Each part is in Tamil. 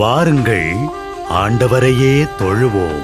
வாருங்கள், ஆண்டவரையே தொழுவோம்.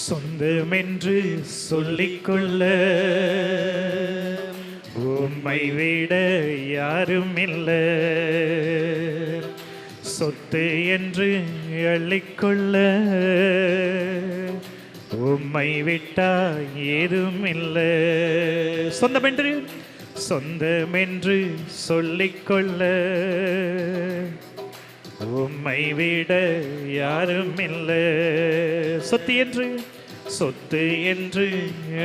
சொந்தமென்று சொல்லிக்கொள்ள உம்மை விட யாரும் இல்லை. சொத்து என்று அள்ளிக்கொள்ள உம்மை விட்டா ஏதும் இல்லை. சொந்தமென்று சொல்லிக்கொள்ள உம்மை விட யாரும் இல்லை. சொத்து என்று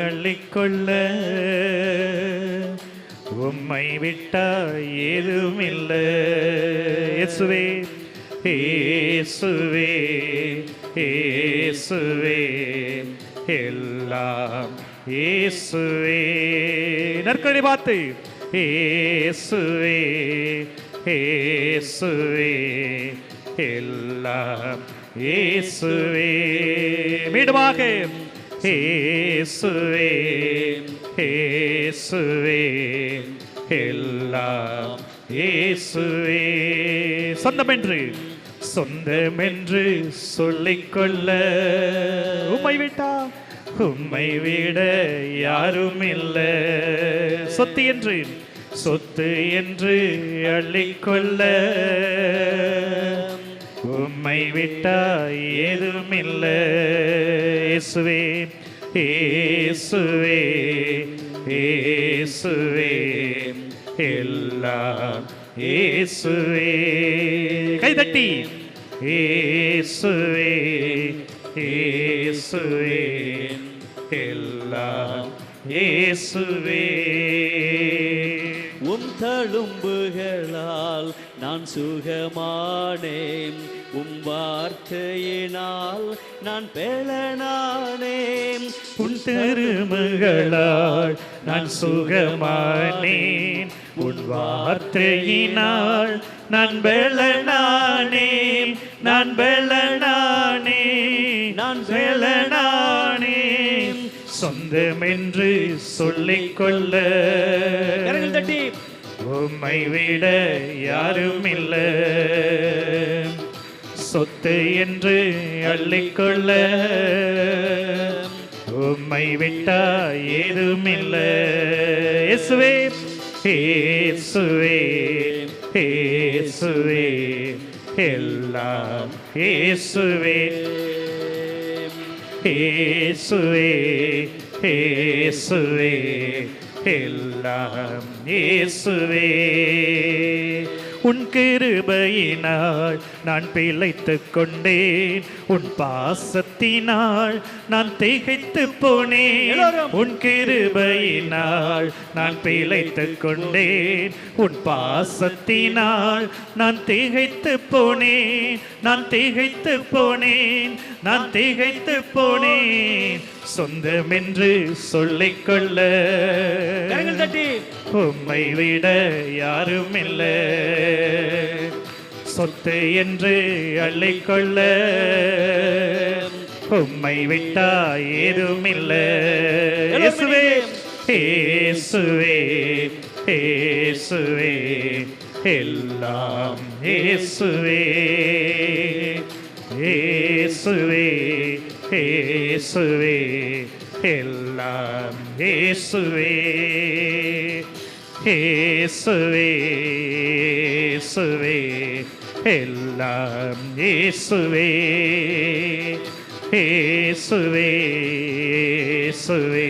அள்ளிக்கொள்ள உம்மை விட்டா ஏதும் இல்லை. இயேசுவே இயேசுவே இயேசுவே எல்லாம் இயேசுவே. நற்கரை பார்த்து இயேசுவே இயேசுவே எல்லாம் இயேசுவே. மீண்டுமாக இயேசுவே இயேசுவே எல்லாம் இயேசுவே. சொந்தமென்று சொல்லிக்கொள்ள உம்மை விட யாரும் இல்லை. சொத்து என்று அள்ளிக்கொள்ள உம்மை விட்டா ஏதும் இல்லை. இயேசுவே இயேசுவே இயேசுவே எல்லாம் இயேசுவே. கைதட்டி இயேசுவே இயேசுவே எல்லாம் இயேசுவே. உம் தழும்புகளால் நான் சுகமானேன், உம் வார்த்தையினால் நான் பெலனானேன். உன் திருமகளால் நான் சுகமானேன், உன் வார்த்தையினால் நான் பெலனானேன். நான் பெலனானேன். சொந்தமென்று சொல்லிக்கொள்ள தட்டி உம்மை விட யாரும் இல்லை. சொத்து என்று அள்ளிக்கொள்ள உம்மை விட்டா ஏதும் இல்லை. இயேசுவே இயேசுவே இயேசுவே எல்லாம் இயேசுவே. இயேசுவே இயேசுவே எல்லாம் இயேசுவே. உன் கிருபையினால் நான் பிழைத்துக் கொண்டேன், உன் பாசத்தினால் நான் திகைத்து போனேன். உன் கிருபையினால் நான் பிழைத்துக் கொண்டேன், உன் பாசத்தினால் நான் திகைத்து போனேன், நான் திகைத்து போனேன், நான் திகைத்து போனேன். சொந்தமென்று சொல்லிக்கொள்ள கரங்கள் தட்டி உம்மை விட யாரும் இல்லை, சொத்து என்று அள்ளிக்கொள்ள உம்மை விட்டா ஏதும் இல்லை. இயேசுவே இயேசுவே இயேசுவே எல்லாம் இயேசுவே இயேசுவே இயேசுவே எல்லாம் இயேசுவே இயேசுவே இயேசுவே எல்லாம் இயேசுவே இயேசுவே இயேசுவே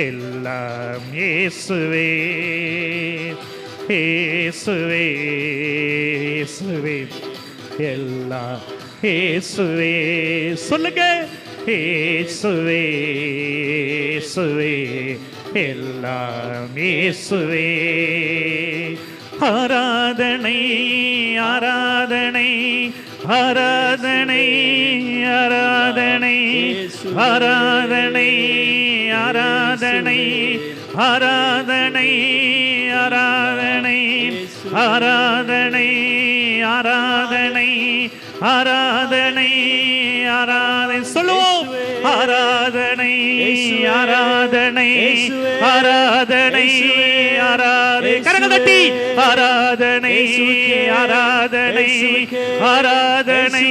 எல்லாம் இயேசுவே இயேசுவே இயேசுவே எல்லாம் இயேசுவே. சொல்லுங்க இயேசுவே இயேசுவே எல்லாம் இயேசுவே. ஆராதனை ஆராதனை ஆராதனை ஆராதனை ஆராதனை ஆராதனை ஆராதனை ஆராதனை ஆராதனை ஆராதனை ஆராதனை ஆராதனை சொல்லுவோம். ஆராதனை ஆராதனை ஆராதனை ஆராதனை கரங்கள் தட்டி ஆராதனை ஆராதனை ஆராதனை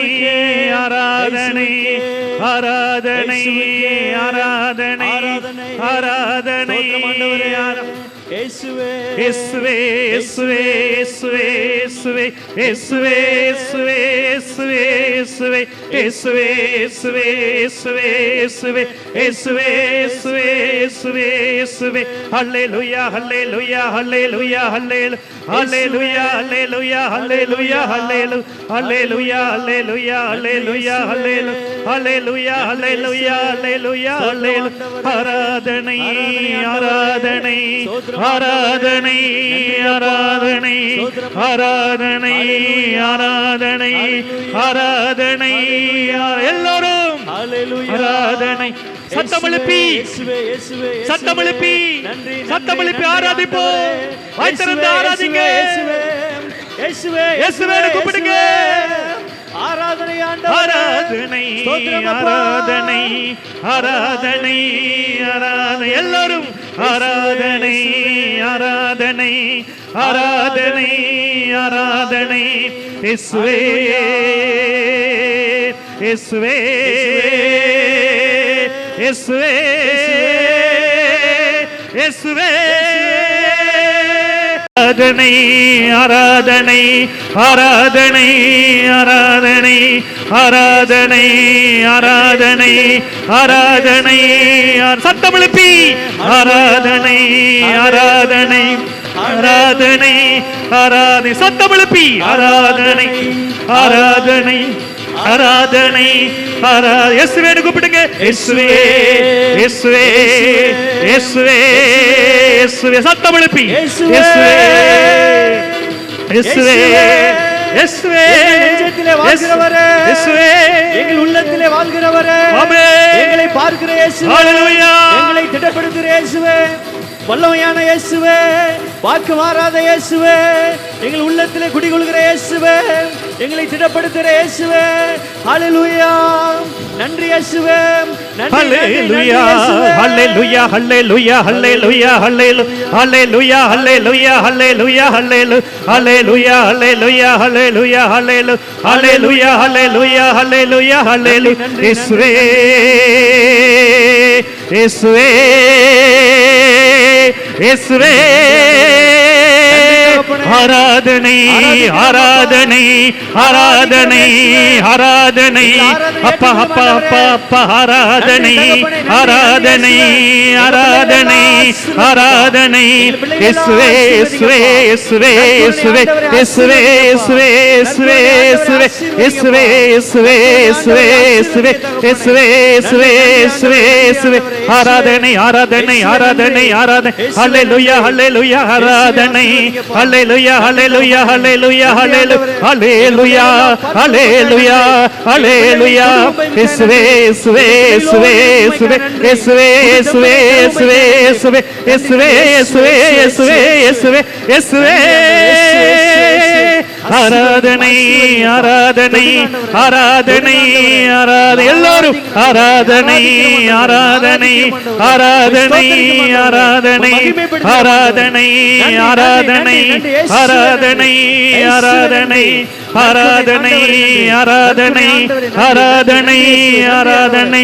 ஆராதனை ஆராதனை ஆராதனை ஆராதனை இயேசுவே இயேசுவே இயேசுவே இயேசுவே இயேசுவே இயேசுவே இயேசுவே இயேசுவே இயேசுவே இயேசுவே இயேசுவே இயேசுவே இயேசுவே இயேசுவே ஹல்லேலூயா ஹல்லேலூயா ஹல்லேலூயா ஹல்லேலூயா ஹல்லேலூயா ஹல்லேலூயா ஹல்லேலூயா ஹல்லேலூயா ஹல்லேலூயா ஹல்லேலூயா ஹல்லேலூயா ஹல்லேலூயா ஹல்லேலூயா ஆராதனை ஆராதனை ஆராதனை ஆராதனை ஆராதனை ஆராதனை ஆராதனை எல்லோரும் ஆராதனை சத்தமிழுப்பி சத்தமிழுப்பி சத்தமிழுப்பி ஆராதிப்போம். வாய்த்திருந்து ஆராதிங்க. இயேசுவே கூப்பிடுங்க. ஆராதனை ஆராதனை ஆராதனை ஆராதனை ஆராதனை எல்லோரும் ஆராதனை ஆராதனை ஆராதனை ஆராதனை இயேசுவே இயேசுவே இயேசுவே இயேசுவே ஆராதனை ஆராதனை ஆராதனை ஆராதனை ஆராதனை ஆராதனை ஆராதனை சத்தமிழுப்பி ஆராதனை ஆராதனை ஆராதனை ஆராதனை சத்தமிழுப்பி ஆராதனை ஆராதனை ஆராதனை ஆராதனை இயேசுவே கூப்பிடுங்க. இயேசுவே இயேசுவே இயேசுவே இயேசுவே சத்தமிழுப்பி இயேசுவே இயேசுவே இயேசுவே நெஞ்சத்திலே வாழ்கிறவரே இயேசுவே எங்கள் உள்ளத்திலே வாழ்கிறவரே ஆமென். எங்களை பார்க்கிற இயேசுவே ஹல்லேலூயா. எங்களை திடப்படுத்துகிற இயேசுவே வல்லமையான இயேசுவே வாக்கு மாறாத இயேசுவே எங்கள் உள்ளத்திலே குடிகொள்கிற இயேசுவே எங்களை திடப்படுத்துகிற இயேசுவே ஹல்லேலூயா. நன்றி இயேசுவே ஹல்லேலூயா ஹல்லேலூயா ஹல்லேலூயா ஹல்லேலூயா ஹல்லேலூயா ஹல்லேலூயா ஹல்லேலூயா ஹல்லேலூயா ஹல்லேலூயா ஹல்லேலூயா ஹல்லேலூயா ஹல்லேலூயா ஹல்லேலூயா ஹல்லேலூயா இயேசுவே இயேசுவே இயேசுவே ஆராதனை ஆராதனை ஆராதனை ஆராதனை அப்பா அப்பா அப்பா அப்பா ஆராதனை ஆராதனை ஆராதனை ஆராதனை இயேசுவே இயேசுவே இயேசுவே இயேசுவே இயேசுவே இயேசுவே இயேசுவே இயேசுவே இயேசுவே இயேசுவே இயேசுவே இயேசுவே இயேசுவே இயேசுவே இயேசுவே ஆராதனை ஆராதனை ஆராதனை ஆராதனை ஹல்லேலூயா ஹல்லேலூயா ஆராதனை ஹல்லேலூயா ஹல்லேலூயா ஹல்லேலூயா ஹல்லேலூயா ஹல்லேலூயா ஹல்லேலூயா இயேசுவே இயேசுவே இயேசுவே இயேசுவே இயேசுவே இயேசுவே இயேசுவே இயேசுவே இயேசுவே இயேசுவே இயேசுவே இயேசுவே ஆராதனை ஆராதனை ஆராதனை ஆராதனை எல்லாரும் ஆராதனை ஆராதனை ஆராதனை ஆராதனை ஆராதனை ஆராதனை ஆராதனை ஆராதனை ஆராதனை ஆராதனை ஆராதனை ஆராதனை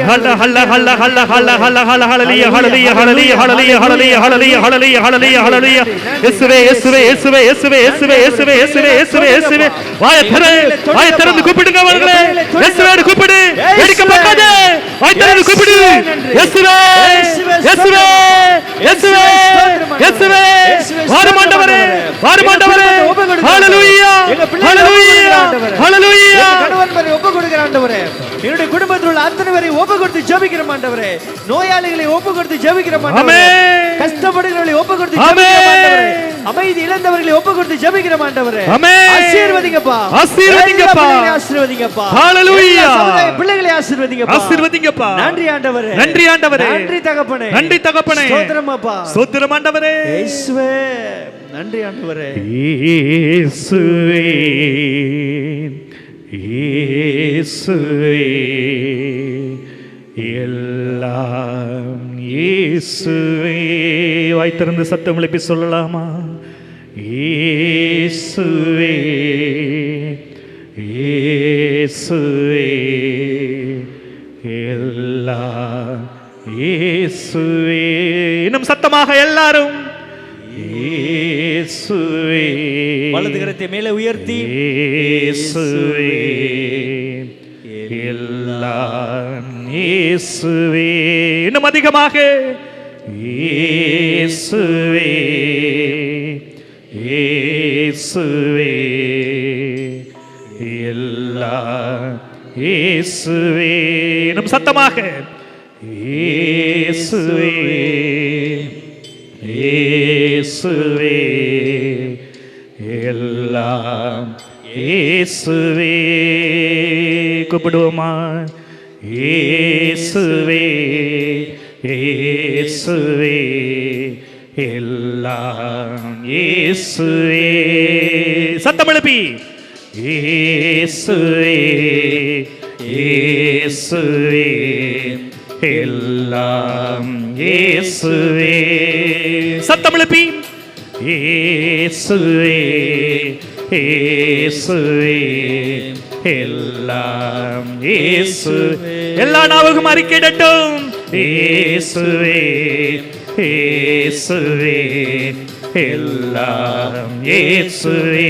ஹல்ல ஹல்ல ஹல்ல ஹல்ல ஹல்ல ஹல்ல ஹல்ல ஹல்லேலூயா ஹல்லேலூயா ஹல்லேலூயா ஹல்லேலூயா ஹல்லேலூயா ஹல்லேலூயா ஹல்லேலூயா ஹல்லேலூயா இயேசுவே இயேசுவே இயேசுவே இயேசுவே இயேசுவே இயேசுவே இயேசுவே இயேசுவே இயேசுவே வாயை திறந்து கூப்பிடுங்க அவர்களே இயேசுவே கூப்பிடு வெடிக்க பார்க்காதே வாயை திறந்து கூப்பிடு இயேசுவே இயேசுவே இயேசுவே இயேசுவே வாருமாண்டவரே வாருமாண்டவரே ஹல்லேலூயா ஹல்லேலூயா ஹல்லேலூயா கணவன்மாரை ஒப்பு கொடுக்கிற ஆண்டவரே என்னுடைய குடும்பத்தில் உள்ள அத்தனை பேரை ஒப்பு கொடுத்து ஜெபிக்கிற ஆண்டவரே நோயாளிகளை ஒப்பு கொடுத்து ஜெபிக்கிற ஆண்டவரே கஷ்டப்படுகிறவர்களை ஒப்பு கொடுத்து ஜெபிக்கிற ஆண்டவரே அமைதி இழந்தவர்களை ஒப்பு கொடுத்து ஜெபிக்கிற ஆண்டவரே ஆசீர்வதிங்கப்பா ஆசீர்வதிங்கப்பா ஆசீர்வதிங்கப்பா ஹல்லேலூயா பிள்ளைகளை ஆசீர்வதிங்கப்பா ஆசீர்வதிங்கப்பா நன்றி ஆண்டவரே நன்றி ஆண்டவரே நன்றி தகப்பனே நன்றி தகப்பனே ஸ்தோத்திரம் அப்பா ஸ்தோத்திரம் ஆண்டவரே இயேசுவே நன்றி ஆண்டவரே இயேசுவே இயேசுவே எல்லாம் இயேசுவே வாய் திறந்து சத்தம் எழுப்பி சொல்லலாமா இயேசுவே இயேசுவே எல்லாம் இயேசுவே இன்னும் சத்தமாக எல்லாரும் இயேசுவே வலது கரத்தை மேலே உயர்த்தி இயேசுவே எல்லாம் இயேசுவே இன்னும் அதிகமாக இயேசுவே இயேசுவே எல்லாம் இயேசுவே இன்னும் சத்தமாக இயேசுவே இயேசுவே எல்லாம் இயேசுவே கூப்பிடுவோமா இயேசுவே இயேசுவே எல்லாம் இயேசுவே சத்தம் எழுப்பி இயேசுவே இயேசுவே எல்லாம் இயேசுவே சத்தம் எழுப்பி இயேசுவே இயேசுவே எல்லாம் இயேசு எல்லா நாவுக்கும் அறிக்கையிடட்டும் இயேசுவே இயேசுவே எல்லாம் இயேசுவே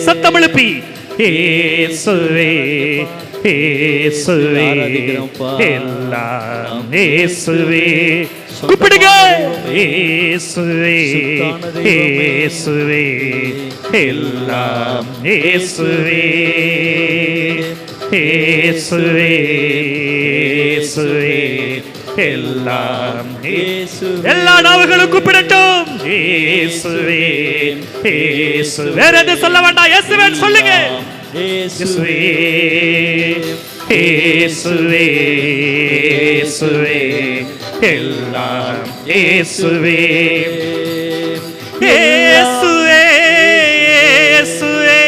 சத்தம் எழுப்பி இயேசுவே இயேசுவே எல்லாம் இயேசுவே கூப்பிடுங்க இயேசுவே இயேசுவே எல்லாம் இயேசுவே இயேசுவே இயேசுவே எல்லாம் எல்லா நாவுகளும் கூப்பிடட்டும் இயேசுவே இயேசு வேற எதுவும் சொல்ல வேண்டாம் இயேசுவே சொல்லுங்க இயேசுவே இயேசுவே இயேசுவே எல்லாம் இயேசுவே இயேசுவே இயேசுவே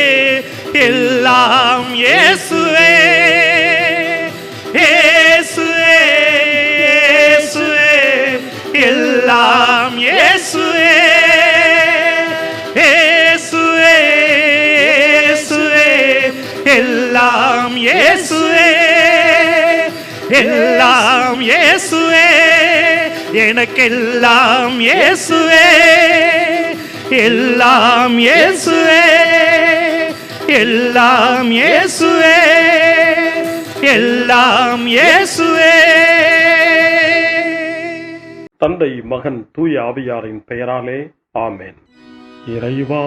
எல்லாம் இயேசுவே இயேசுவே இயேசுவே எல்லாம் இயேசுவே இயேசுவே இயேசுவே எல்லாம் இயேசுவே எல்லாம் இயேசுவே எனக்கெல்லாம் இயேசுவே எல்லாம் இயேசுவே, எல்லாம் இயேசுவே, எல்லாம் இயேசுவே. தந்தை, மகன், தூய ஆவியாரின் பெயராலே ஆமென். இறைவா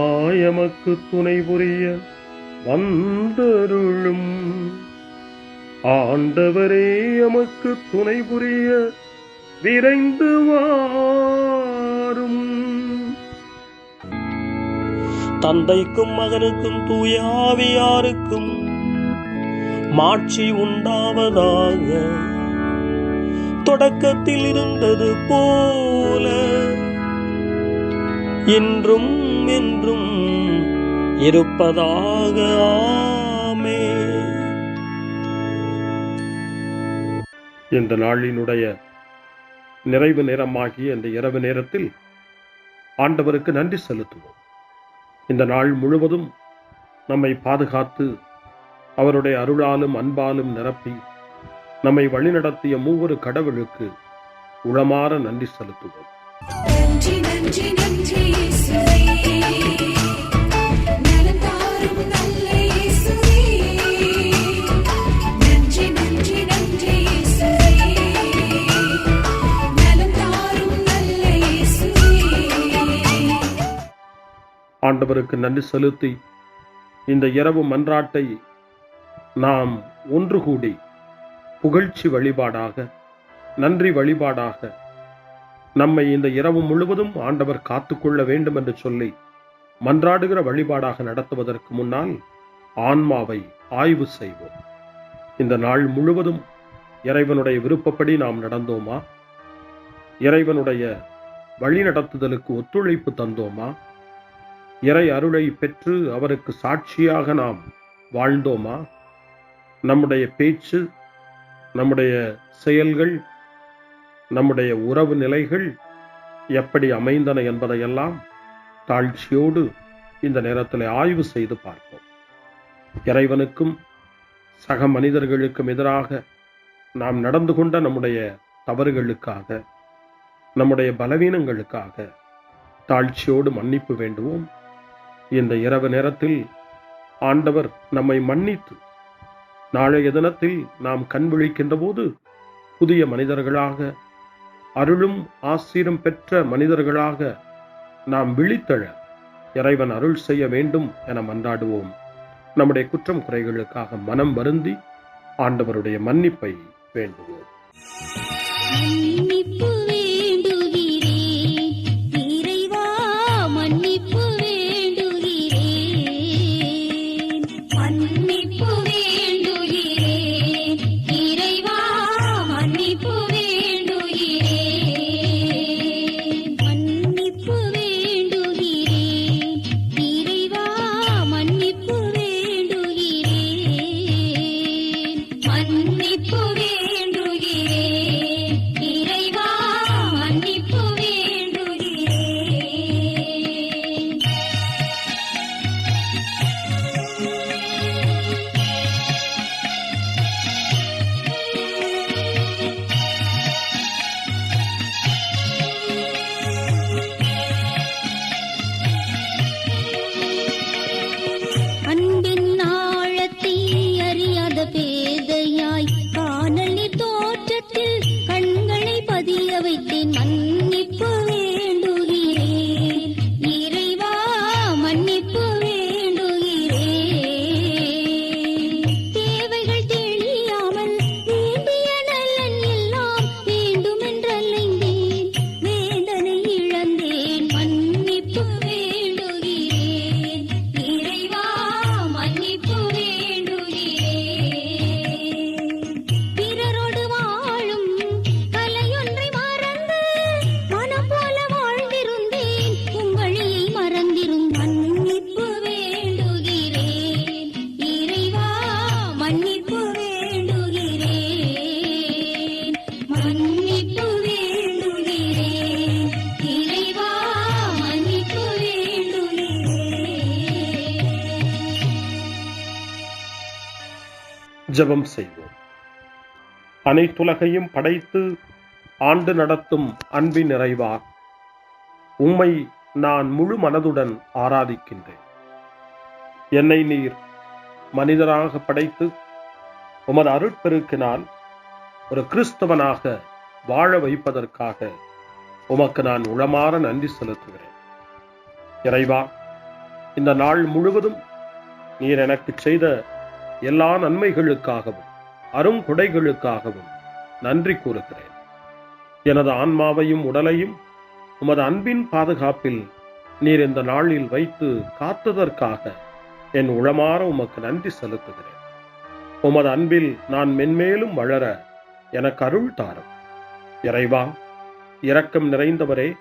எமக்கு துணை புரிய வந்தருளும். ஆண்டவரே எமக்கு துணை புரிய விரைந்து வாரும். தந்தைக்கும் மகனுக்கும் தூய ஆவியாருக்கும் மாட்சி உண்டாவதாக. தொடக்கத்தில் இருந்தது போல இன்றும் என்றும் இருப்பதாக. ஆமென். இந்த நாளினுடைய நிறைவு நேரமாகிய இந்த இரவு நேரத்தில் ஆண்டவருக்கு நன்றி செலுத்துவோம். இந்த நாள் முழுவதும் நம்மை பாதுகாத்து அவருடைய அருளாலும் அன்பாலும் நிரப்பி நம்மை வழிநடத்திய மூவரு கடவுளுக்கு உளமாற நன்றி செலுத்துவோம். நன்றி நன்றி நன்றி இயேசுவே, நலம் தாரும் நல்ல இயேசுவே. நன்றி நன்றி நன்றி இயேசுவே, நலம் தாரும் நல்ல இயேசுவே. ஆண்டவருக்கு நன்றி செலுத்தி இந்த இரவு மன்றாட்டை நாம் ஒன்று கூடி புகழ்ச்சி வழிபாடாக, நன்றி வழிபாடாக நம்மை இந்த இரவு முழுவதும் ஆண்டவர் காத்துக்கொள்ள வேண்டும் என்று சொல்லி மன்றாடுகிற வழிபாடாக நடத்துவதற்கு முன்னால் ஆன்மாவை ஆய்வு செய்வோம். இந்த நாள் முழுவதும் இறைவனுடைய விருப்பப்படி நாம் நடந்தோமா? இறைவனுடைய வழி நடத்துதலுக்கு ஒத்துழைப்பு தந்தோமா? இறை அருளை பெற்று அவருக்கு சாட்சியாக நாம் வாழ்ந்தோமா? நம்முடைய பேச்சு, நம்முடைய செயல்கள், நம்முடைய உறவு நிலைகள் எப்படி அமைந்தன என்பதையெல்லாம் தாழ்ச்சியோடு இந்த நேரத்தில் ஆய்வு செய்து பார்ப்போம். இறைவனுக்கும் சக மனிதர்களுக்கும் எதிராக நாம் நடந்து கொண்ட நம்முடைய தவறுகளுக்காக, நம்முடைய பலவீனங்களுக்காக தாழ்ச்சியோடு மன்னிப்பு வேண்டுவோம். இந்த இரவு நேரத்தில் ஆண்டவர் நம்மை மன்னித்து நாளைய தினத்தில் நாம் கண் விழிக்கின்ற போது புதிய மனிதர்களாக, அருளும் ஆசீரும் பெற்ற மனிதர்களாக நாம் விழித்தெழ இறைவன் அருள் செய்ய வேண்டும் என மன்றாடுவோம். நம்முடைய குற்றம் குறைகளுக்காக மனம் வருந்தி ஆண்டவருடைய மன்னிப்பை வேண்டுவோம். மன்னிப்பு வேண்டுகிறேன் இறைவா, மன்னிப்பு வேண்டுகிறேன். மன்னிப்பு வேண்டுகிறேன் இறைவா, மன்னிப்பு வேண்டுகிறேன். மன்னிப்பு வேண்டுகிறேன் இறைவா, மன்னிப்பு வேண்டுகிறேன். மன்னிப்பு வேண்டுகிறேன் இறைவா, மன்னிப்பு வேண்டுகிறேன். அன்பின் ஆழத்தை அறியாத பேதையாய் காணொளி தோற்றத்தில் கண்களை பதிய வைத்தேன். மன்னிப்பு வேண்டுகிறேன் இறைவா, மன்னிப்பு வேண்டுகிறேன். தேவைகள் தெளியாமல் வேண்டிய நலன் எல்லாம் வேண்டுமென்றலைந்தேன், வேதனை இழந்தேன். மன்னிப்பு வேண்டுகிறேன் இறைவா, மன்னிப்பு வேண்டுகிறேன். பிறரோடு வாழும் கலையொன்றை மறந்து மனம் போல வாழ்ந்திருந்தேன், உங்களியை மறந்திரும். மன்னிப்பு வேண்டுகிறேன் இறைவா, மன்னிப்பு வேண்டுகிறேன். மன்னிப்பு வேண்டுகிறேன் இறைவா, மன்னிப்பு வேண்டுகிறேன். ஜெபம் செய்வோம். அனைத்துலகையும் படைத்து ஆண்டு நடத்தும் அன்பின் நிறைவா, உம்மை நான் முழு மனதுடன் ஆராதிக்கின்றேன். என்னை நீர் மனிதராக படைத்து உமது அருட்பெருக்கினால் ஒரு கிறிஸ்தவனாக வாழ வைப்பதற்காக உமக்கு நான் உளமாற நன்றி செலுத்துகிறேன். இறைவா, இந்த நாள் முழுவதும் நீர் எனக்கு செய்த எல்லா நன்மைகளுக்காகவும் அருங்கொடைகளுக்காகவும் நன்றி கூறுகிறேன். எனது ஆன்மாவையும் உடலையும் உமது அன்பின் பாதுகாப்பில் நீர் இந்த நாளில் வைத்து காத்ததற்காக என் உளமாற உமக்கு நன்றி செலுத்துகிறேன். உமது அன்பில் நான் மென்மேலும் வளர எனக்கு அருள் தாரும். இறைவா, இரக்கம் நிறைந்தவரே,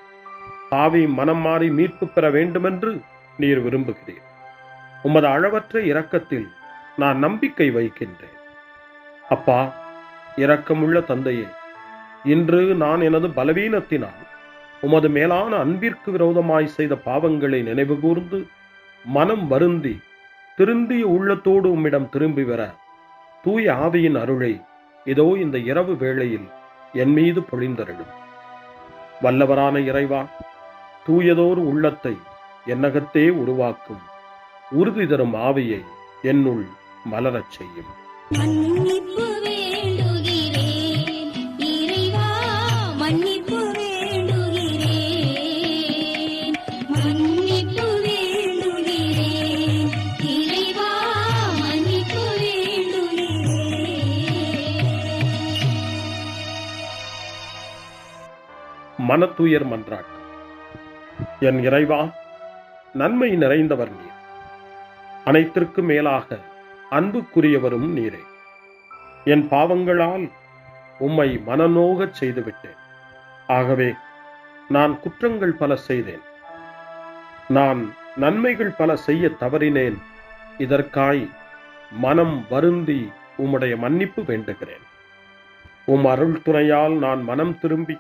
பாவி மனம் மாறி மீட்பு பெற வேண்டுமென்று நீர் விரும்புகிறீர். உமது அளவற்ற இரக்கத்தில் நான் நம்பிக்கை வைக்கின்றேன். அப்பா, இரக்கமுள்ள தந்தையே, இன்று நான் எனது பலவீனத்தினால் உமது மேலான அன்பிற்கு விரோதமாய் செய்த பாவங்களை நினைவு கூர்ந்து மனம் வருந்தி திருந்திய உள்ளத்தோடு உம்மிடம் திரும்பி வர தூய ஆவியின் அருளை இதோ இந்த இரவு வேளையில் என் மீது பொழிந்தருளும். வல்லவரான இறைவா, தூயதோர் உள்ளத்தை என்னகத்தே உருவாக்கும் உறுதி தரும் ஆவியை என்னுள் மலரச் செய்யும். மன்னிப்பு வேண்டுகிறேன் இறைவா, மன்னிப்பு வேண்டுகிறேன், மன்னிப்பு வேண்டுகிறேன் இறைவா, மன்னிப்பு வேண்டுகிறேன். மனத்துயர் மன்றாட்டு. என் இறைவா, நன்மை நிறைந்தவர் நீர், அனைத்திற்கும் மேலாக அன்புக்குரியவரும் நீரே. என் பாவங்களால் உம்மை மனநோகச் செய்துவிட்டேன். ஆகவே நான் குற்றங்கள் பல செய்தேன். நான் நன்மைகள் பல செய்ய தவறினேன். இதற்காய் மனம் வருந்தி உம்முடைய மன்னிப்பு வேண்டுகிறேன். உம் அருள் துணையால் நான் மனம் திரும்பி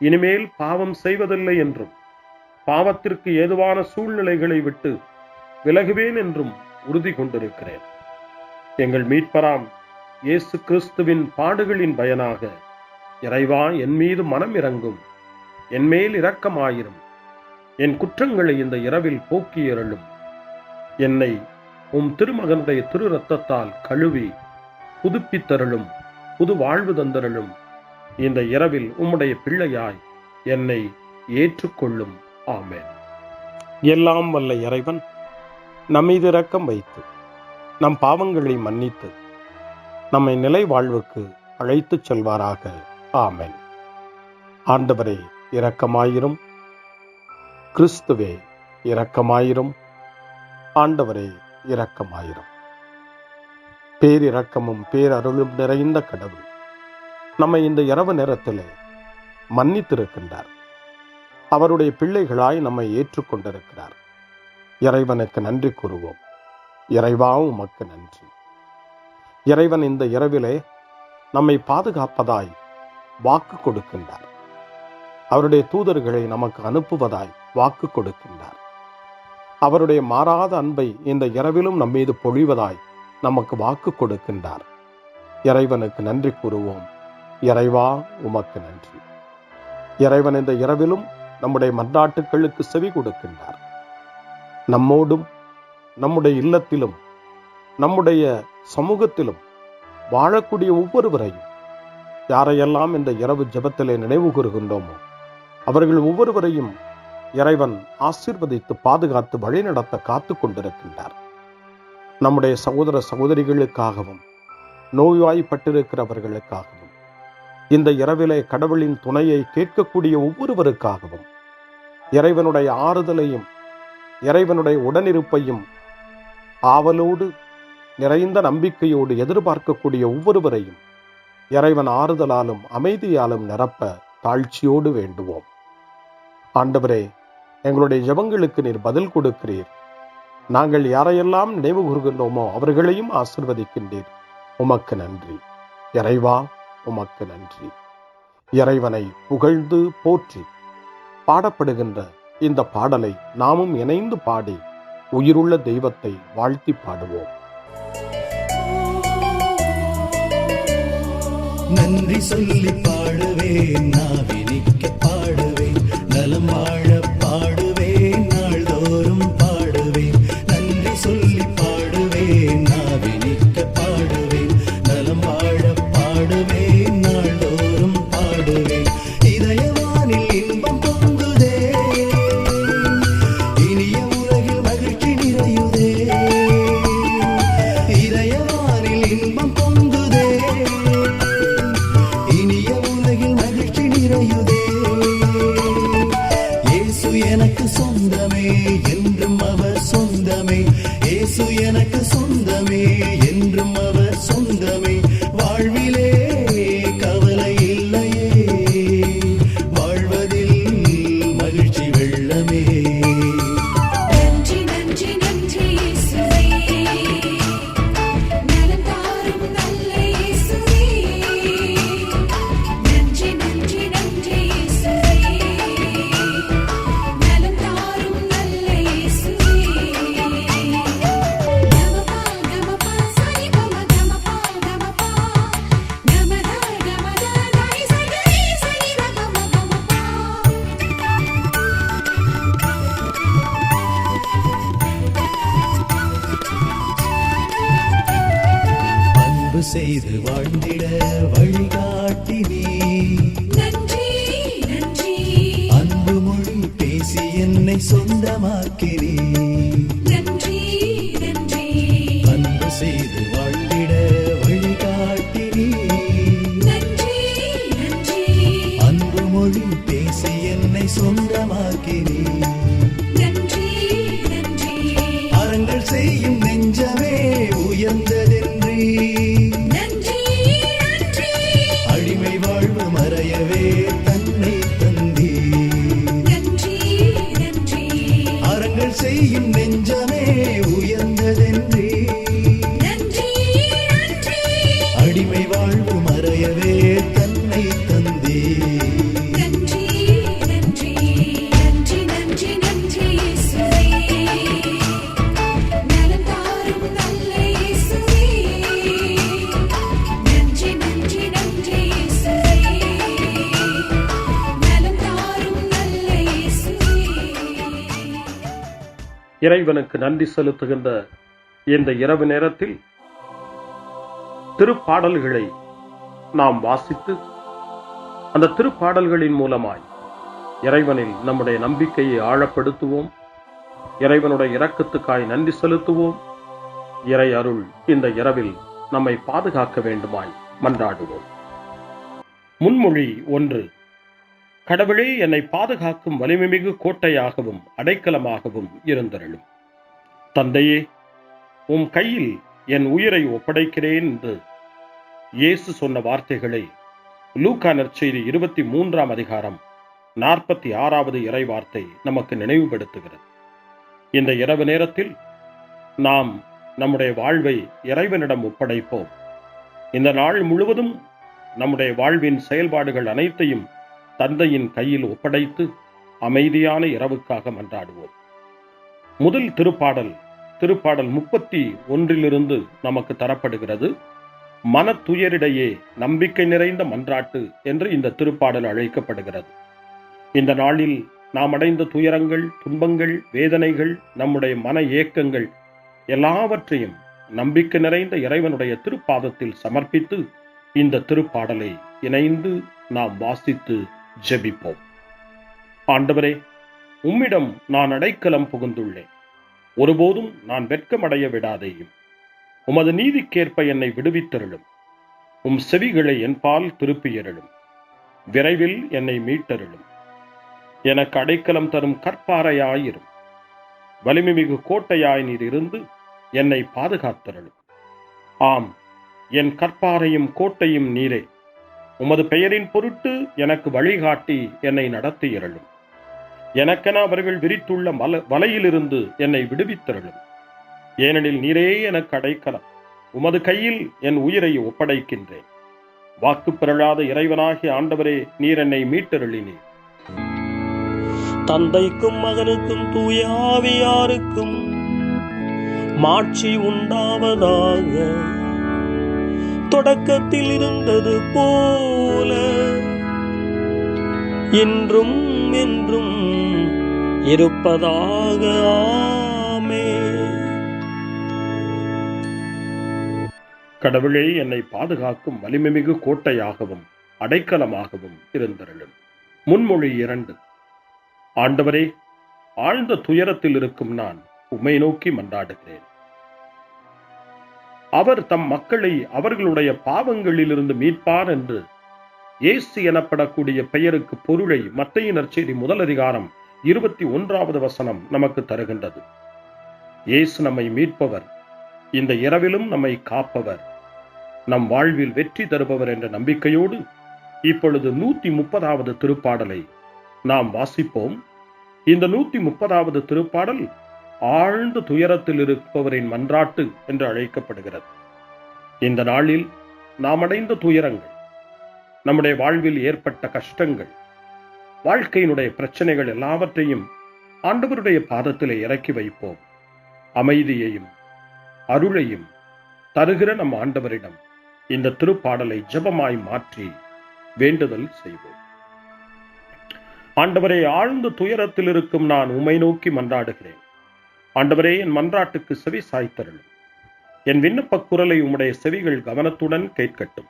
இனிமேல் பாவம் செய்வதில்லை என்றும் பாவத்திற்கு ஏதுவான சூழ்நிலைகளை விட்டு விலகுவேன் என்றும் உறுதி கொண்டிருக்கிறேன். எங்கள் மீட்பராம் இயேசு கிறிஸ்துவின் பாடுகளின் பயனாக இறைவா, என் மீது மனம் இறங்கும், என் மேல் இரக்கமாயிரும். என் குற்றங்களை இந்த இரவில் போக்கியருளும். என்னை உம் திருமகனுடைய திரு இரத்தத்தால் கழுவி புதுப்பித்தருளும், புது வாழ்வு தந்தருளும். இந்த இரவில் உம்முடைய பிள்ளையாய் என்னை ஏற்றுக்கொள்ளும். ஆமென். எல்லாம் வல்ல இறைவன் நம்மீது இரக்கம் வைத்து நம் பாவங்களை மன்னித்து நம்மை நிலை வாழ்வுக்கு அழைத்துச் செல்வாராக. ஆமென். ஆண்டவரே இரக்கமாயிரும். கிறிஸ்துவே இரக்கமாயிரும். ஆண்டவரே இரக்கமாயிரும். பேரிரக்கமும் பேரருளும் நிறைந்த கடவுள் நம்மை இந்த இரவு நேரத்திலே மன்னித்திருக்கின்றார். அவருடைய பிள்ளைகளாய் நம்மை ஏற்றுக்கொண்டிருக்கிறார். இறைவனுக்கு நன்றி கூறுவோம். இறைவா, உமக்கு நன்றி. இறைவன் இந்த இரவிலே நம்மை பாதுகாப்பதாய் வாக்கு கொடுக்கின்றார். அவருடைய தூதர்களை நமக்கு அனுப்புவதாய் வாக்கு கொடுக்கின்றார். அவருடைய மாறாத அன்பை இந்த இரவிலும் நம்மீது பொழிவதாய் நமக்கு வாக்கு கொடுக்கின்றார். இறைவனுக்கு நன்றி கூறுவோம். இறைவா, உமக்கு நன்றி. இறைவன் இந்த இரவிலும் நம்முடைய மன்றாட்டுக்களுக்கு செவி கொடுக்கின்றார். நம்மோடும் நம்முடைய இல்லத்திலும் நம்முடைய சமூகத்திலும் வாழக்கூடிய ஒவ்வொருவரையும், யாரையெல்லாம் இந்த இரவு ஜெபத்திலே நினைவு கூறுகின்றோமோ அவர்கள் ஒவ்வொருவரையும் இறைவன் ஆசீர்வதித்து பாதுகாத்து வழிநடத்த காத்து கொண்டிருக்கின்றார். நம்முடைய சகோதர சகோதரிகளுக்காகவும் நோய்வாய்ப்பட்டிருக்கிறவர்களுக்காகவும் இந்த இரவிலே கடவுளின் துணையை கேட்கக்கூடிய ஒவ்வொருவருக்காகவும் இறைவனுடைய ஆறுதலையும் இறைவனுடைய உடனிருப்பையும் ஆவலோடு நிறைந்த நம்பிக்கையோடு எதிர்பார்க்கக்கூடிய ஒவ்வொருவரையும் இறைவன் ஆறுதலாலும் அமைதியாலும் நிரப்ப தாழ்ச்சியோடு வேண்டுவோம். ஆண்டவரே, எங்களுடைய ஜெபங்களுக்கு நீர் பதில் கொடுக்கிறீர். நாங்கள் யாரையெல்லாம் நினைவு கூறுகின்றோமோ அவர்களையும் ஆசீர்வதிக்கின்றீர். உமக்கு நன்றி. இறைவா, உமக்கு நன்றி. இறைவனை புகழ்ந்து போற்றி பாடப்படுகின்ற இந்த பாடலை நாமும் இணைந்து பாடி உயிருள்ள தெய்வத்தை வாழ்த்தி பாடுவோம். நன்றி சொல்லி பாடுவேன், நாவினிக்க பாடுவேன், நலம் வாழ பாடுவேன். செய்து வாழ்ந்திட வழிகாட்டினே. நன்றி நன்றி அன்பு மொழி பேசி என்னை சொந்தமாக்கினே. நன்றி நன்றி அன்பு செய்து வாழ்ந்திட வழிகாட்டினே. நன்றி நன்றி அன்பு மொழி பேசி என்னை சொந்தமாக்கினே. நன்றி நன்றி அறங்கள் செய்யும் நெஞ்சமே உயர்ந்ததென்றே. நன்றி நன்றி அடிமை வாழ்வு மறையவே தன்னை தந்தே. நன்றி நன்றி அறங்கள் செய்யும் நெஞ்சமே உயர்ந்ததென்றே. நன்றி நன்றி அடிமை வாழ்வு மறையவே தன்னை தந்தே. நன்றி நன்றி நன்றி நன்றி நன்றி இயேசுவே நலம் தாரும் நல்ல இயேசுவே நன்றி நன்றி நன்றி இயேசுவே நலம் தாரும் நல்ல இயேசுவே. இறைவனுக்கு நன்றி செலுத்துகின்ற இந்த இரவு நேரத்தில் திருப்பாடல்களை நாம் வாசித்து அந்த திருப்பாடல்களின் மூலமாய் இறைவனில் நம்முடைய நம்பிக்கையை ஆழப்படுத்துவோம். இறைவனுடைய இரக்கத்துக்காய் நன்றி செலுத்துவோம். இறை அருள் இந்த இரவில் நம்மை பாதுகாக்க வேண்டுமாய் மன்றாடுவோம். முன்மொழி 1. கடவுளே, என்னை பாதுகாக்கும் வலிமைமிகு கோட்டையாகவும் அடைக்கலமாகவும் இருந்தருளும். தந்தையே, உம் கையில் என் உயிரை ஒப்படைக்கிறேன் என்று இயேசு சொன்ன வார்த்தைகளை லூக்கா நற்செய்தி 23ஆம் அதிகாரம் 46வது இறை வார்த்தை நமக்கு நினைவுபடுத்துகிறது. இந்த இரவு நேரத்தில் நாம் நம்முடைய வாழ்வை இறைவனிடம் ஒப்படைப்போம். இந்த நாள் முழுவதும் நம்முடைய வாழ்வின் செயல்பாடுகள் அனைத்தையும் தந்தையின் கையில் ஒப்படைத்து அமைதியான இரவுக்காக மன்றாடுவோம். முதல் திருப்பாடல் 31 நமக்கு தரப்படுகிறது. மனத்துயரிடையே நம்பிக்கை நிறைந்த மன்றாட்டு என்று இந்த திருப்பாடல் அழைக்கப்படுகிறது. இந்த நாளில் நாம் அடைந்த துயரங்கள், துன்பங்கள், வேதனைகள், நம்முடைய மன ஏக்கங்கள் எல்லாவற்றையும் நம்பிக்கை நிறைந்த இறைவனுடைய திருப்பாதத்தில் சமர்ப்பித்து இந்த திருப்பாடலை இணைந்து நாம் வாசித்து ஜெபிப்போம். ஆண்டவரே, உம்மிடம் நான் அடைக்கலம் புகுந்துள்ளேன். ஒருபோதும் நான் வெட்கமடைய விடாதேயும். உமது நீதிக்கேற்ப என்னை விடுவித்தருளும். உம் செவிகளை என்பால் திருப்பியருளும். விரைவில் என்னை மீட்டருளும். எனக்கு அடைக்கலம் தரும் கற்பாறையாயிரும். வலிமைமிகு கோட்டையாய் நீர் இருந்து என்னை பாதுகாத்தருளும். ஆம், என் கற்பாறையும் கோட்டையும் நீரே. உமது பெயரின் பொருட்டு எனக்கு வழிகாட்டி என்னை நடத்தியருளும். எனக்கென அவர்கள் விரித்துள்ள வலையிலிருந்து என்னை விடுவித்தருளும். ஏனெனில் நீரே எனக்கு அடைக்கலம். உமது கையில் என் உயிரை ஒப்படைக்கின்றேன். வாக்கு பெறலாத இறைவனாகிய ஆண்டவரே, நீர் என்னை மீட்டருளினீர். தந்தைக்கும் மகனுக்கும் தூய ஆவியாருக்கும் மாட்சி உண்டாவதாக. தொடக்கத்தில் இருந்தது போல இன்றும் என்றும் இருப்பதாக. ஆமென். கடவுளே, என்னை பாதுகாக்கும் வலிமைமிகு கோட்டையாகவும் அடைக்கலமாகவும் இருந்தருளும். முன்மொழி 2. ஆண்டவரே, ஆழ்ந்த துயரத்தில் இருக்கும் நான் உம்மை நோக்கி மன்றாடுகிறேன். அவர் தம் மக்களை அவர்களுடைய பாவங்களிலிருந்து மீட்பார் என்று இயேசு எனப்படக்கூடிய பெயருக்கு பொருளை மத்தேயு நற்செய்தி 1 அதிகாரம் 21வது வசனம் நமக்கு தருகின்றது. இயேசு நம்மை மீட்பவர், இந்த இரவிலும் நம்மை காப்பவர், நம் வாழ்வில் வெற்றி தருபவர் என்ற நம்பிக்கையோடு இப்பொழுது 130வது திருப்பாடலை நாம் வாசிப்போம். இந்த 130வது திருப்பாடல் ஆழ்ந்த துயரத்தில் இருப்பவரின் மன்றாட்டு என்று அழைக்கப்படுகிறது. இந்த நாளில் நாம் அடைந்த துயரங்கள், நம்முடைய வாழ்வில் ஏற்பட்ட கஷ்டங்கள், வாழ்க்கையினுடைய பிரச்சனைகள் எல்லாவற்றையும் ஆண்டவருடைய பாதத்திலே இறக்கி வைப்போம். அமைதியையும் அருளையும் தருகிற நம் ஆண்டவரிடம் இந்த திருப்பாடலை ஜெபமாய் மாற்றி வேண்டுதல் செய்வோம். ஆண்டவரே, ஆழ்ந்த துயரத்தில் இருக்கும் நான் உம்மை நோக்கி மன்றாடுகிறேன். ஆண்டவரே, என் மன்றாட்டுக்கு செவி சாய்த்தருளும். என் விண்ணப்பக் குரலை உம்முடைய செவிகள் கவனத்துடன் கேட்கட்டும்.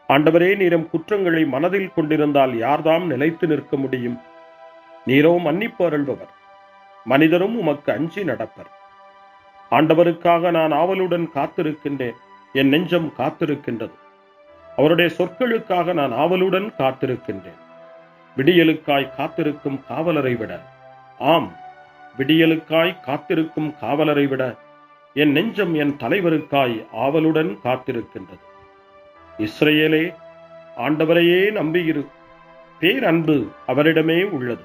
ஆண்டவரே, நீரம் குற்றங்களை மனதில் கொண்டிருந்தால் யார்தாம் நிலைத்து நிற்க முடியும்? நீரோ மன்னிப்பு அருள்பவர், மனிதரும் உமக்கு அஞ்சி நடப்பர். ஆண்டவருக்காக நான் ஆவலுடன் காத்திருக்கின்றேன், என் நெஞ்சம் காத்திருக்கின்றது. அவருடைய சொற்களுக்காக நான் ஆவலுடன் காத்திருக்கின்றேன். விடியலுக்காய் காத்திருக்கும் காவலரை விட, ஆம், விடியலுக்காய் காத்திருக்கும் காவலரை விட என் நெஞ்சம் என் தலைவருக்காய் ஆவலுடன் காத்திருக்கின்றது. இஸ்ரவேலே, ஆண்டவரையே நம்பியிரு. பேரன்பு அவரிடமே உள்ளது,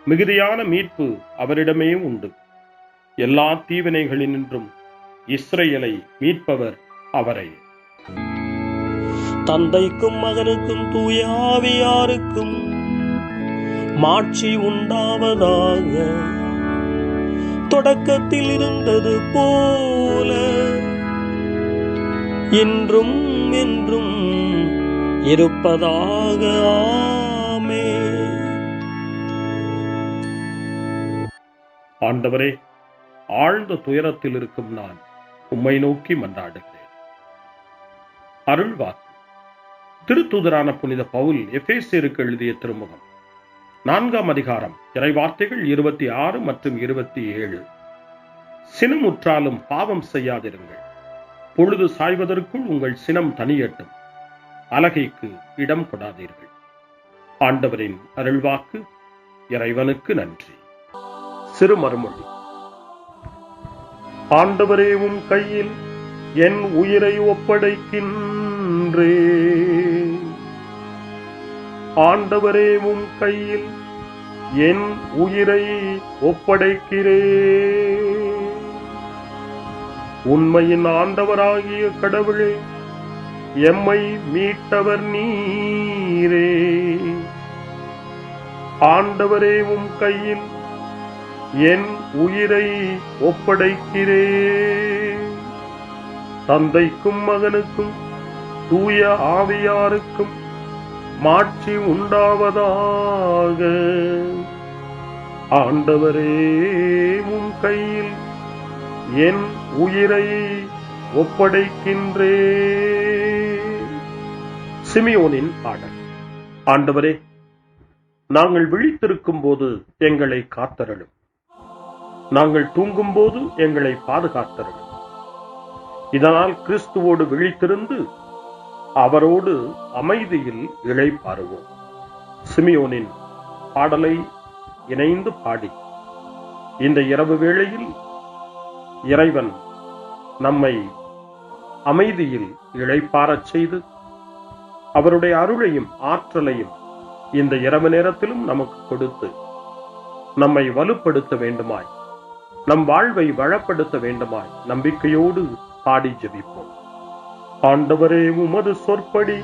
மிகுதியான மீட்பு அவரிடமே உண்டு. எல்லா தீவினைகளினின்றும் இஸ்ரவேலை மீட்பவர் அவரே. தந்தைக்கும் மகனுக்கும் தூய ஆவியாருக்கும் மாட்சி உண்டாவதாக. தொடக்கத்தில் இருந்தது போல இன்றும் என்றும் இருப்பதாக. ஆமென். ஆண்டவரே, ஆழ்ந்த துயரத்தில் இருக்கும் நான் உம்மை நோக்கி மன்றாடுகிறேன். அருள்வாக்கு. திருத்தூதரான புனித பவுல் எபேசியருக்கு எழுதிய திருமுகம் 4ஆம் அதிகாரம், இறைவார்த்தைகள் 26 மற்றும் 27. சினமுற்றாலும் பாவம் செய்யாதிருங்கள். பொழுது சாய்வதற்குள் உங்கள் சினம் தனியட்டும். அலகைக்கு இடம் கொடாதீர்கள். ஆண்டவரின் அருள்வாக்கு. இறைவனுக்கு நன்றி. சிறு மறுமொழி. ஆண்டவரே, உம் கையில் என் உயிரை ஒப்படைக்கின்றேன். ஆண்டவரே, உம் கையில் என் உயிரை ஒப்படைக்கிறேன். உண்மையின் ஆண்டவராகிய கடவுளே, எம்மை மீட்டவர் நீரே. ஆண்டவரே, உம் கையில் என் உயிரை ஒப்படைக்கிறேன். தந்தைக்கும் மகனுக்கும் தூய ஆவியாருக்கும் மாட்சி உண்டாவதாக. ஆண்டவரே, உம் கையில் என் உயிரை ஒப்படைக்கின்றேன். சிமியோனின் பாடல். ஆண்டவரே, நாங்கள் விழித்திருக்கும் போது எங்களை காத்தருளும். நாங்கள் தூங்கும் போது எங்களை பாதுகாத்தருளும். இதனால் கிறிஸ்துவோடு விழித்திருந்து அவரோடு அமைதியில் இளைப்பாறுவோம். சிமியோனின் பாடலை இணைந்து பாடி இந்த இரவு வேளையில் இறைவன் நம்மை அமைதியில் இளைப்பாறச் செய்து அவருடைய அருளையும் ஆற்றலையும் இந்த இரவு நேரத்திலும் நமக்கு கொடுத்து நம்மை வலுப்படுத்த வேண்டுமாய், நம் வாழ்வை வளப்படுத்த வேண்டுமாய் நம்பிக்கையோடு பாடி ஜெபிப்போம். ஆண்டவரே, உமது சொற்படி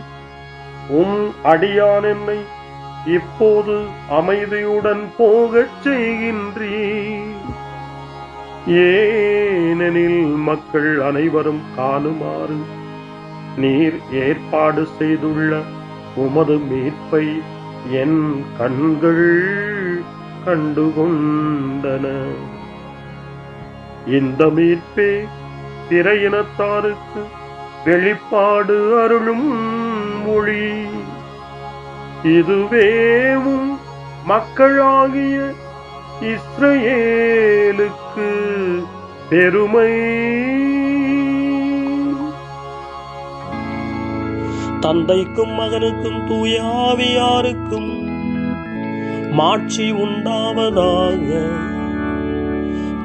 உம் அடியான் என்னை இப்போது அமைதியுடன் போகச் செய்கின்றீர். ஏனெனில் மக்கள் அனைவரும் காணுமாறு நீர் ஏற்பாடு செய்துள்ள உமது மீட்பை என் கண்கள் கண்டுகொண்டன. இந்த மீட்பே பிற இனத்தாருக்கு வெளிப்பாடு அருளும் மொழி. இதுவேவும் மக்களாகிய இஸ்ரவேலுக்கு பெருமை. தந்தைக்கும் மகனுக்கும் தூய ஆவியாருக்கும் மாட்சி உண்டாவதாக.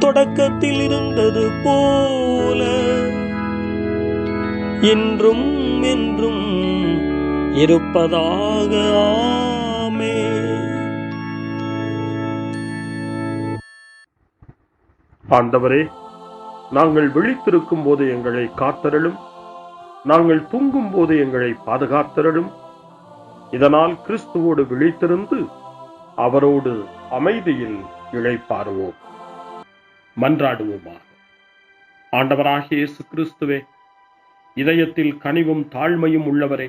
தொடக்கத்தில் இருந்தது போல இன்றும் என்றும் இருப்பதாக. ஆமென். ஆண்டவரே, நாங்கள் விழித்திருக்கும் போது எங்களை காத்தருளும். நாங்கள் தூங்கும் போது எங்களை பாதுகாத்தருளும். இதனால் கிறிஸ்துவோடு விழித்திருந்து அவரோடு அமைதியில் இளைப்பாறுவோம். மன்றாடுவோமாக. ஆண்டவராகிய இயேசு கிறிஸ்துவே, இதயத்தில் கனிவும் தாழ்மையும் உள்ளவரே,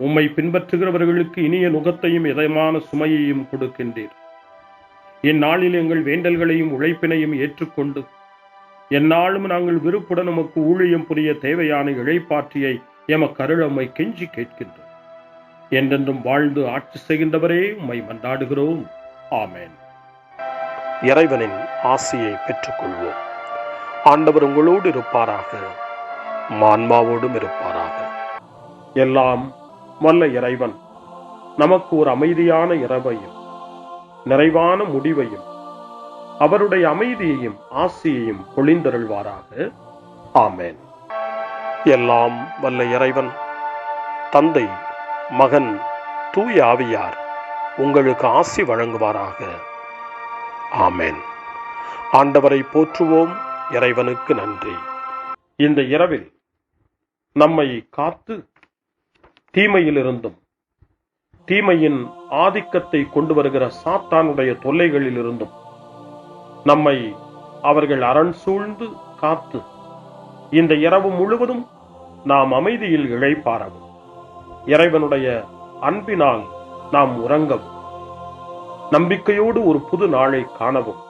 உம்மை பின்பற்றுகிறவர்களுக்கு இனிய நுகத்தையும் இதயமான சுமையையும் கொடுக்கின்றீர். இந்நாளில் எங்கள் வேண்டல்களையும் உழைப்பினையும் ஏற்றுக்கொண்டு எந்நாளும் நாங்கள் விருப்புடன் உமக்கு ஊழியம் புரிய தேவையான இழைப்பாற்றியை எமக்கு அருளம்மை கெஞ்சி கேட்கின்றோம். என்றென்றும் வாழ்ந்து ஆட்சி செய்கின்றவரே உம்மை மன்றாடுகிறோம். ஆமென். இறைவனின் ஆசியை பெற்றுக்கொள்வோம். ஆண்டவர் உங்களோடு இருப்பாராக, ஆன்மாவோடும் இருப்பாராக. எல்லாம் வல்ல இறைவன் நமக்கு ஒரு அமைதியான இரவையும் நிறைவான முடிவையும் அவருடைய அமைதியையும் ஆசியையும் பொழிந்தருள்வாராக. ஆமென். எல்லாம் வல்ல இறைவன் தந்தை, மகன், தூய ஆவியார் உங்களுக்கு ஆசி வழங்குவாராக. ஆமென். ஆண்டவரை போற்றுவோம். இறைவனுக்கு நன்றி. இந்த இரவில் நம்மை காத்து தீமையிலிருந்தும் தீமையின் ஆதிக்கத்தை கொண்டு வருகிற சாத்தானுடைய தொல்லைகளிலிருந்தும் நம்மை அவர்கள் அரண் சூழ்ந்து காத்து இந்த இரவு முழுவதும் நாம் அமைதியில் இளைப்பாறவும், இறைவனுடைய அன்பினால் நாம் உறங்கவும், நம்பிக்கையோடு ஒரு புது நாளை காணவும்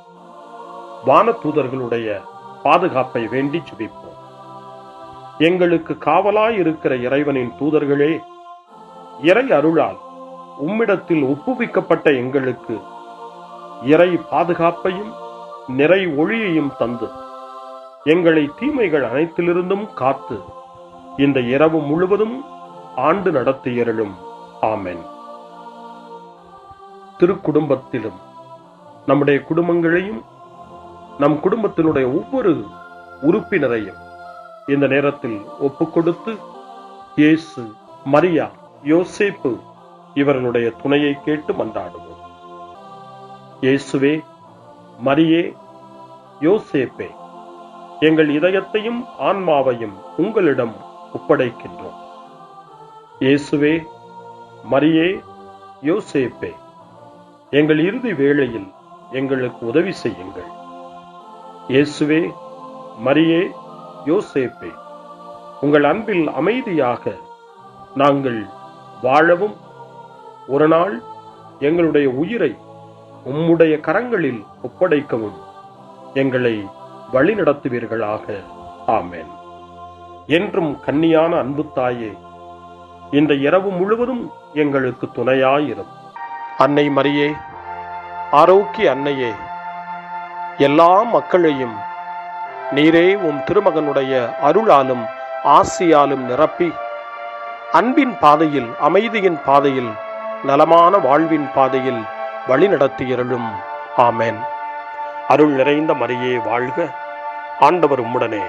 வானதூதர்களுடைய பாதுகாப்பை வேண்டி ஜெபிப்போம். எங்களுக்கு காவலாய் இருக்கிற இறைவனின் தூதர்களே, இறை அருளால் உம்மிடத்தில் ஒப்புவிக்கப்பட்ட எங்களுக்கு இறை பாதுகாப்பையும் நிறை ஒளியையும் தந்து எங்களை தீமைகள் அனைத்திலிருந்தும் காத்து இந்த இரவு முழுவதும் ஆண்டு நடத்தியருளும். ஆமென். திருக்குடும்பத்திலும் நம்முடைய குடும்பங்களையும் நம் குடும்பத்தினுடைய ஒவ்வொரு உறுப்பினரையும் இந்த நேரத்தில் ஒப்புக்கொடுத்து இயேசு, மரியா, யோசேப்பு இவர்களுடைய துணையை கேட்டு மன்றாடுவோம். இயேசுவே, மரியே, யோசேப்பே, எங்கள் இதயத்தையும் ஆன்மாவையும் உங்களிடம் ஒப்படைக்கின்றோம். இயேசுவே, மரியே, யோசேப்பே, எங்கள் இறுதி வேளையில் எங்களுக்கு உதவி செய்யுங்கள். இயேசுவே, மரியே, யோசேப்பே, உங்கள் அன்பில் அமைதியாக நாங்கள் வாழவும் ஒரு நாள் எங்களுடைய உயிரை உம்முடைய கரங்களில் ஒப்படைக்கவும் எங்களை வழிநடத்துவீர்களாக. ஆமென். என்றும் கன்னியான அன்பு தாயே, இந்த இரவு முழுவதும் எங்களுக்கு துணையாயிரும். அன்னை மரியே, ஆரோக்கிய அன்னையே, எல்லா மக்களையும் நீரே உம் திருமகனுடைய அருளாலும் ஆசியாலும் நிரப்பி அன்பின் பாதையில், அமைதியின் பாதையில், நலமான வாழ்வின் பாதையில் வழிநடத்தியருளும். ஆமென். அருள் நிறைந்த மரியே வாழ்க, ஆண்டவர் உம்முடனே,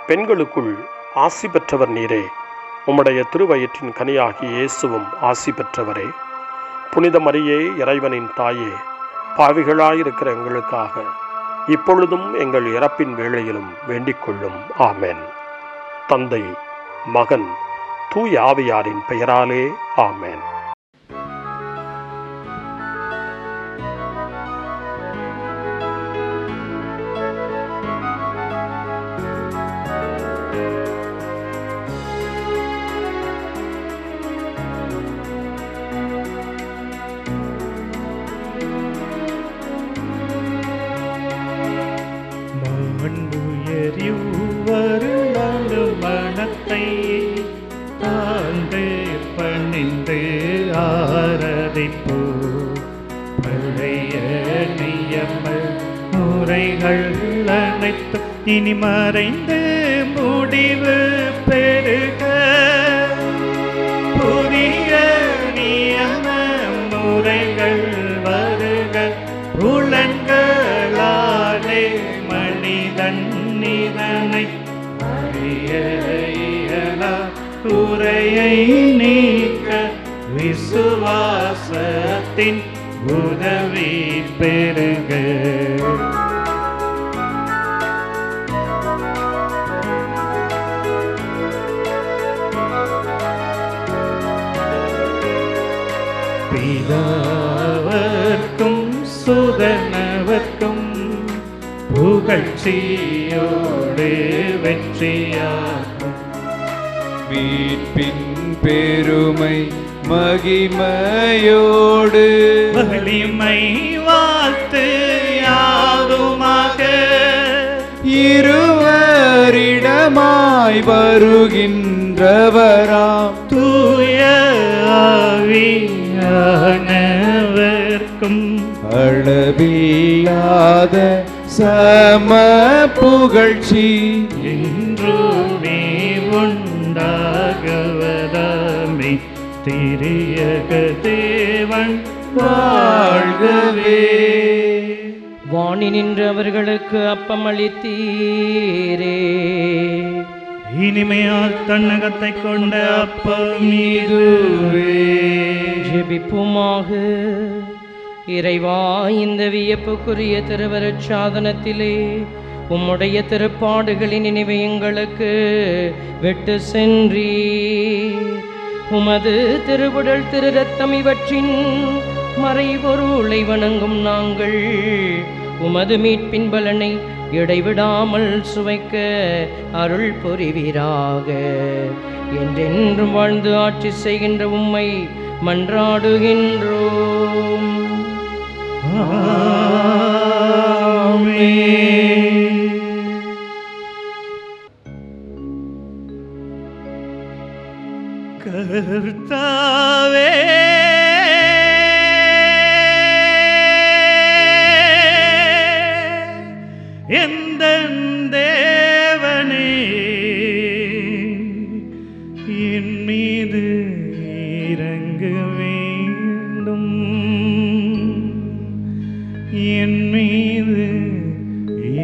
பெண்களுக்குள் ஆசி பெற்றவர் நீரே, உம்முடைய திருவயிற்றின் கனியாகிய இயேசுவும் ஆசி பெற்றவரே. புனித மரியே, இறைவனின் தாயே, பாவிகளாயிருக்கிற எங்களுக்காக இப்பொழுதும் எங்கள் இறப்பின் வேளையிலும் வேண்டிக் கொள்ளும். ஆமென். தந்தை, மகன், தூய ஆவியாரின் பெயராலே. ஆமென். மனத்தை தாழ்ந்து பணிந்து ஆராதிப்போ, பழைய நியம முறைகள் அனைத்தும் இனி மறைந்து முடிவு பெறுக. புதிய நியம முறைகள் வருக. புலன்களாலே மனிதன் இதனை அறிய இயலா. குறையை நீக்க விசுவாசத்தின் உதவி பெறுக. பிதாவர்க்கும் சுதனவர்க்கும் புகழ்ச்சியோடு வெற்றியாகும். மீட்பின் பெருமை மகிமையோடு வலிமை வாழ்த்து யாதுமாக. இருவரிடமாய் வருகின்றவராம் தூய ஆவியானவர்க்கும் அளவில்லாத சம புகழ்ச்சி என்றுமே உண்டாகுவதாமே திரியக தேவன் வாழ்கவே. வாணி நின்று அவர்களுக்கு அப்பம் அளித்தீரே. இனிமையால் தன்னகத்தை கொண்ட அப்பம் இதுவே. ஜெபிப்புமாக. இறைவா, இந்த வியப்புக்குரிய திருவருட் சாதனத்திலே உம்முடைய திருப்பாடுகளின் நினைவை எங்களுக்கு விட்டு சென்றீர். உமது திருவுடல் திரு ரத்தம் இவற்றின் மறைபொருளை வணங்கும் நாங்கள் உமது மீட்பின் பலனை இடைவிடாமல் சுவைக்க அருள் புரிவீராக. என்றென்றும் வாழ்ந்து ஆட்சி செய்கின்ற உம்மை மன்றாடுகின்றோம். கர்த்தாவே, எந்தன் தேவனே, என் மீது இறங்க வேண்டும். என் மீது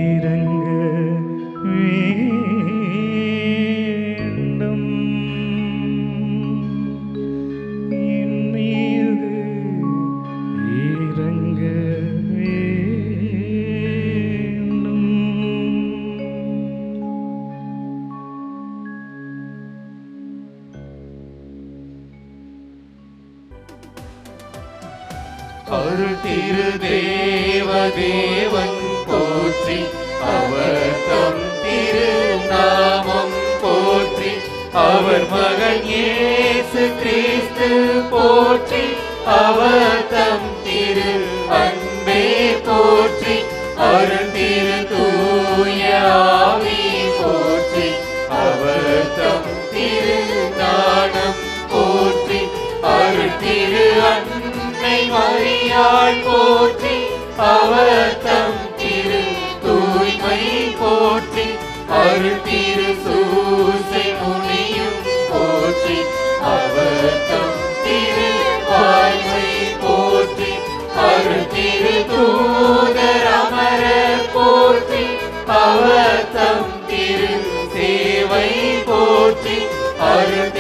இறங்க வேண்டும். என் மீது இறங்க வேண்டும். அருள் திரு தேவன் போற்றி, அவர் தம் திரு நாமம் போற்றி, அவர் மகன் இயேசு கிறிஸ்து போற்றி, அவர் தம் திரு அன்பே போற்றி, அருள் திரு தூய ஆவி போற்றி, அவர் தம் திரு ஞானம் போற்றி, அருள் திரு அன்னை மரியாள் போற்றி, அவர் தம் திரு தூய்மை போற்றி, அருள் திரு சூசை முனியும் போற்றி, அவர் தம் திரு வாய்மை போற்றி, அருள் திரு தூதர் அமர போற்றி, அவர் தம் திரு சேவை போற்றி, அருள்